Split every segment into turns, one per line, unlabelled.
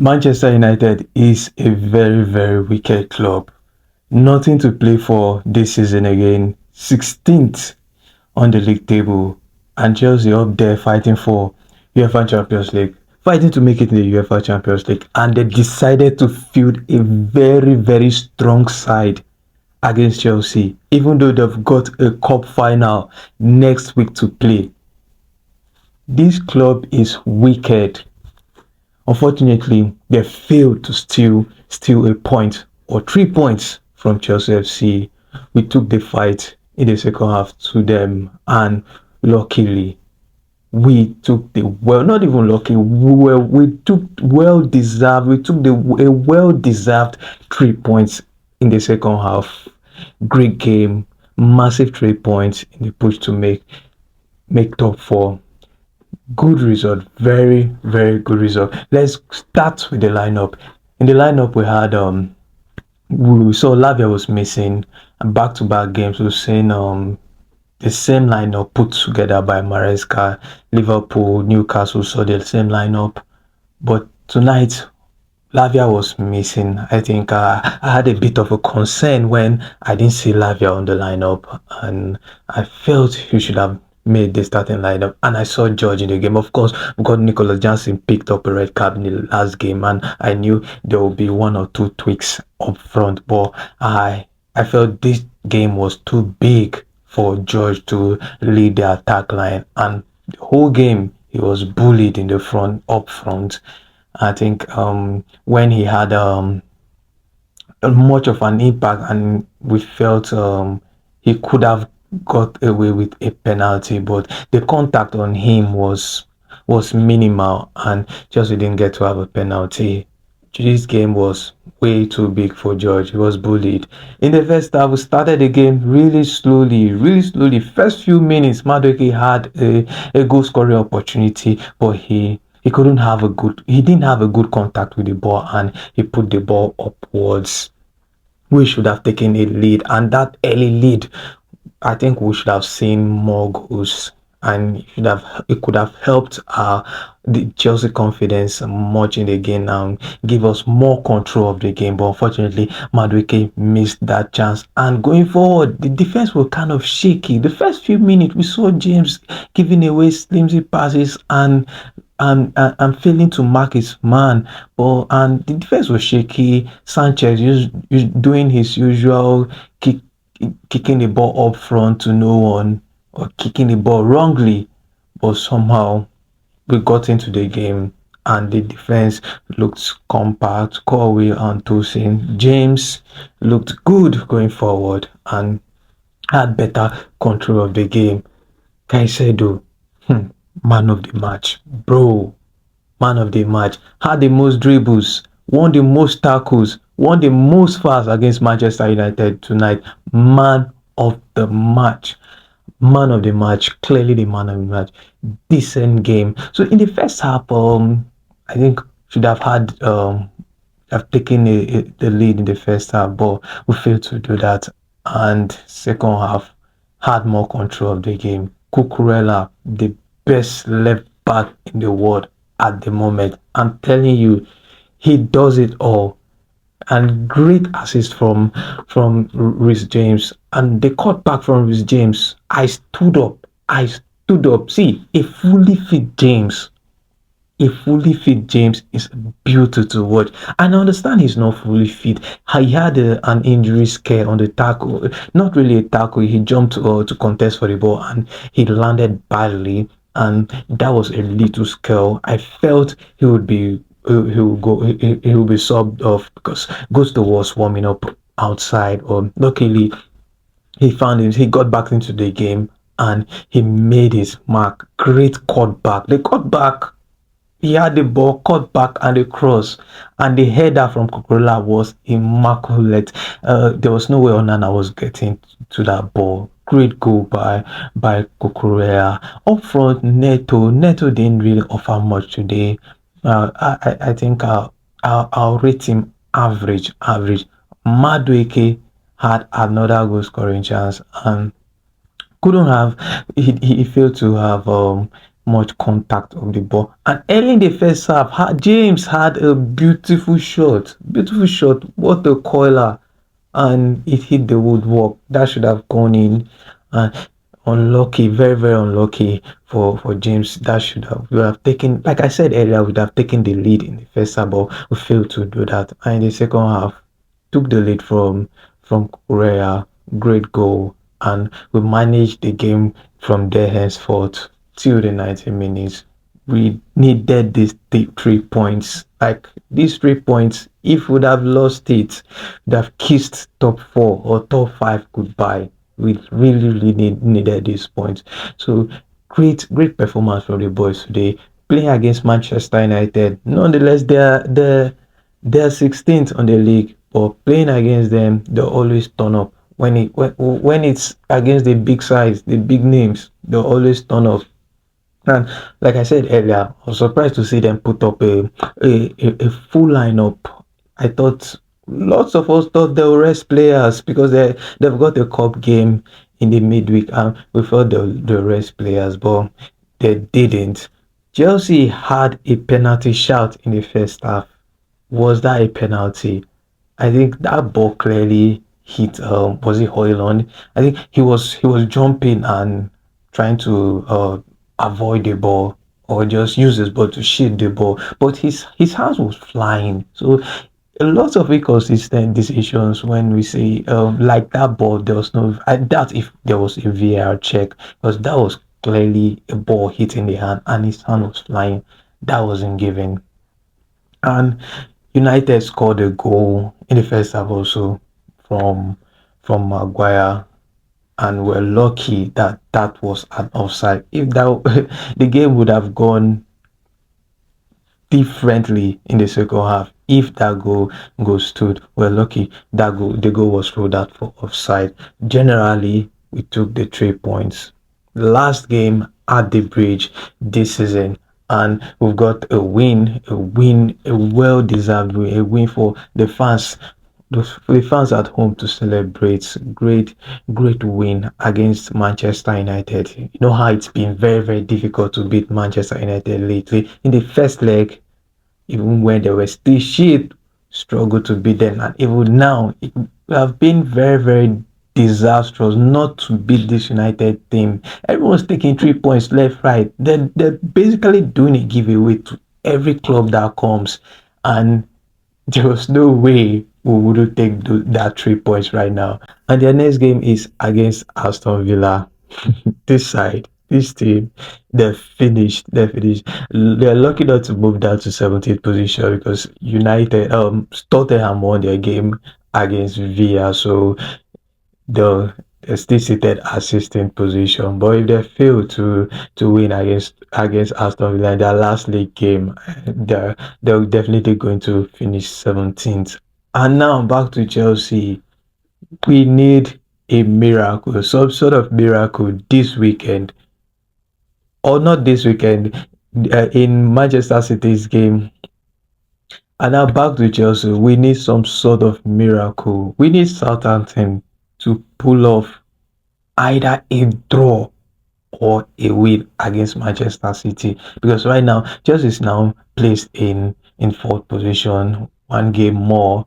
Manchester United is a very, very wicked club. Nothing to play for this season again. 16th on the league table, and Chelsea up there fighting for UEFA Champions League, fighting to make it in the UEFA Champions League, and they decided to field a very, very strong side against Chelsea, even though they've got a cup final next week to play. This club is wicked. Unfortunately, they failed to steal a point or 3 points from Chelsea FC. We took the fight in the second half to them, and luckily we took the well, not even lucky, we took well deserved, we took the a well deserved 3 points in the second half. Great game, massive 3 points in the push to make top four. Good result, very, very good result. Let's start with the lineup. In the lineup, we saw Lavia was missing, and back-to-back games we've seen the same lineup put together by Maresca. Liverpool, Newcastle saw the same lineup, but tonight Lavia was missing. I think I had a bit of a concern when I didn't see Lavia on the lineup, and I felt he should have made the starting lineup. And I saw George in the game. Of course, because Nicolas Johnson picked up a red card in the last game, and I knew there would be one or two tweaks up front. But I felt this game was too big for George to lead the attack line, and the whole game he was bullied in the front, up front. I think when he had much of an impact, and we felt he could have got away with a penalty, but the contact on him was minimal, and just we didn't get to have a penalty. This game was way too big for George. He was bullied. In the first half, we started the game really slowly, really slowly. First few minutes, Madueke had a goal scoring opportunity, but he didn't have a good contact with the ball, and he put the ball upwards. We should have taken a lead, and that early lead, I think we should have seen more goals, and it could have helped the Chelsea confidence much in the game and give us more control of the game. But unfortunately, Madueke missed that chance. And going forward, the defense was kind of shaky. The first few minutes, we saw James giving away flimsy passes and failing to mark his man. But and the defense was shaky. Sanchez doing his usual kicking the ball up front to no one, or kicking the ball wrongly. But somehow we got into the game, and the defense looked compact. Corey and Tosin. James looked good going forward and had better control of the game. Caicedo, man of the match, bro. Man of the match, had the most dribbles, won the most tackles, won the most fouls against Manchester United tonight. Man of the match. Man of the match, clearly the man of the match. Decent game. So in the first half, I think should have taken the lead in the first half, but we failed to do that. And second half had more control of the game. Cucurella, the best left back in the world at the moment. I'm telling you, he does it all. And great assist from Rhys James. And the cut back from Rhys James, I stood up. I stood up. See, a fully fit James is beautiful to watch. And I understand he's not fully fit. He had an injury scare on the tackle. Not really a tackle. He jumped to contest for the ball, and he landed badly. And that was a little scare. I felt he would be he will be subbed off because Gusto was warming up outside. Or luckily he got back into the game, and he made his mark. Great cutback. The cutback, he had the ball cut back and the cross, and the header from Cucurella was immaculate. There was no way Onana was getting to that ball. Great goal by Cucurella. Up front, Neto didn't really offer much today. I think I'll rate him average. Average. Madueke had another goal scoring chance, and couldn't have he failed to have much contact of the ball. And early in the first half, James had a beautiful shot. Beautiful shot. What a coiler. And it hit the woodwork. That should have gone in. And unlucky, very, very unlucky for James. That should have we would have taken, like I said earlier, we would have taken the lead in the first half, but we failed to do that. And in the second half, took the lead from Korea. Great goal, and we managed the game from there henceforth till the 90 minutes. We needed these 3 points. Like these 3 points, if we would have lost it, would have kissed top four or top five goodbye. We really, really needed these points. So great performance from the boys today. Playing against Manchester United. Nonetheless, they're 16th on the league, but playing against them, they always turn up. When it's against the big sides, the big names, they always turn up. And like I said earlier, I was surprised to see them put up a full lineup. I thought lots of us thought they would rest players because they've got a cup game in the midweek, and we thought they'll rest players, but they didn't. Chelsea had a penalty shout in the first half. Was that a penalty? I think that ball clearly hit was it Hoyland? I think he was jumping and trying to avoid the ball or just use his ball to shield the ball, but his hands was flying. So a lot of inconsistent decisions when we say like that ball. There was no. I doubt if there was a VAR check because that was clearly a ball hitting the hand and his hand was flying. That wasn't given. And United scored a goal in the first half also from Maguire, and we're lucky that that was an offside. If that the game would have gone differently in the second half if that goal stood. We're lucky that the goal was ruled out for offside. Generally, we took the 3 points. Last game at the bridge this season, and we've got a well-deserved win, a win for the fans. For the fans at home to celebrate. Great win against Manchester United. You know how it's been very, very difficult to beat Manchester United lately. In the first leg, even when they were still shit, struggled to beat them. And even now, it have been very, very disastrous not to beat this United team. Everyone's taking 3 points left, right. They're basically doing a giveaway to every club that comes. And there was no way we wouldn't take that 3 points right now. And their next game is against Aston Villa. This side, this team, they're finished. They're finished. They're lucky not to move down to 17th position because Tottenham won their game against Villa, so they're still seated at 16th position. But if they fail to win against Aston Villa in their last league game, they're definitely going to finish 17th. And now back to Chelsea. We need a miracle, some sort of miracle this weekend, or not this weekend, in Manchester City's game. And now back to Chelsea, we need some sort of miracle. We need Southampton to pull off either a draw or a win against Manchester City, because right now Chelsea is now placed in fourth position, one game more.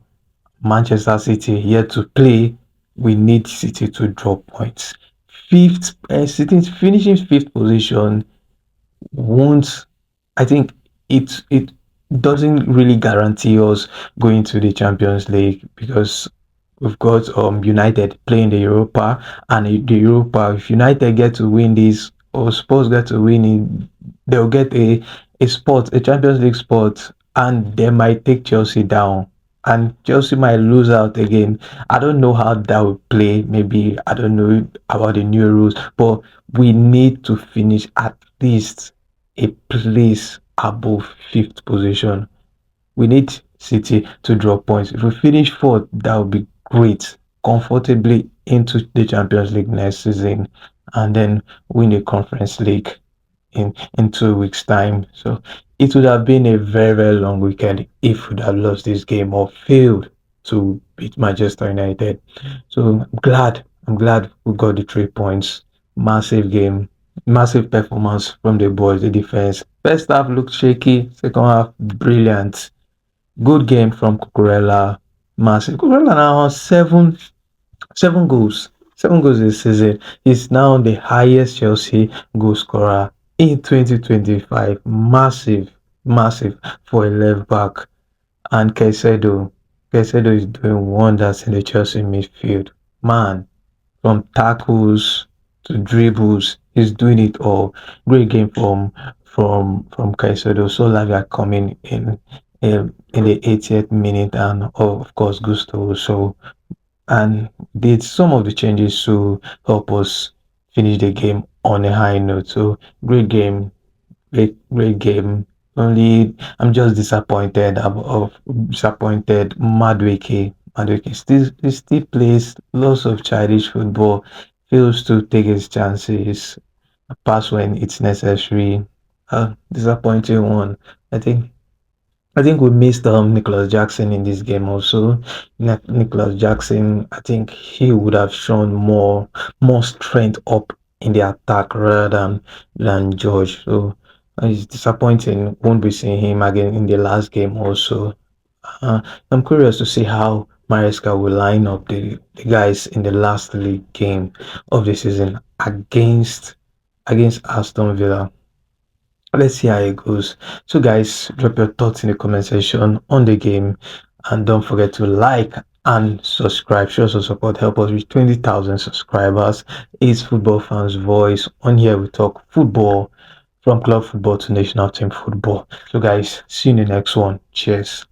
Manchester City yet to play. We need City to drop points. Fifth, City finishing fifth position won't. I think it doesn't really guarantee us going to the Champions League because we've got United playing the Europa, and the Europa, if United get to win this or Spurs get to win it, they'll get a spot, a Champions League spot, and they might take Chelsea down. And Chelsea might lose out again. I don't know how that will play. Maybe I don't know about the new rules, but we need to finish at least a place above fifth position. We need City to drop points. If we finish fourth, that would be great. Comfortably into the Champions League next season, and then win the Conference League in 2 weeks' time. So it would have been a very, very long weekend if we'd have lost this game or failed to beat Manchester United. So I'm glad we got the 3 points. Massive game. Massive performance from the boys, the defense. First half looked shaky, second half brilliant. Good game from Cucurella. Massive. Cucurella now has seven goals. 7 goals this season. He's now the highest Chelsea goal scorer in 2025. Massive, massive for a left back. And Caicedo is doing wonders in the Chelsea midfield. Man, from tackles to dribbles, he's doing it all. Great game from Caicedo. So Lavia coming in the 80th minute, and of course Gusto. So and did some of the changes to help us finish the game on a high note. So great game, great game. Only I'm just disappointed of disappointed Madueke still he still plays lots of childish football, fails to take his chances, pass when it's necessary. Disappointing one. I think I think we missed Nicholas Jackson in this game also. Nicholas Jackson, I think he would have shown more strength up in the attack rather than George. So it's disappointing. Won't be seeing him again in the last game also. Uh, I'm curious to see how Maresca will line up the guys in the last league game of the season against Aston Villa. Let's see how it goes. So, guys, drop your thoughts in the comment section on the game, and don't forget to like and subscribe. Show some support. Help us reach 20,000 subscribers. It's Football Fans Voice. On here, we talk football from club football to national team football. So, guys, see you in the next one. Cheers.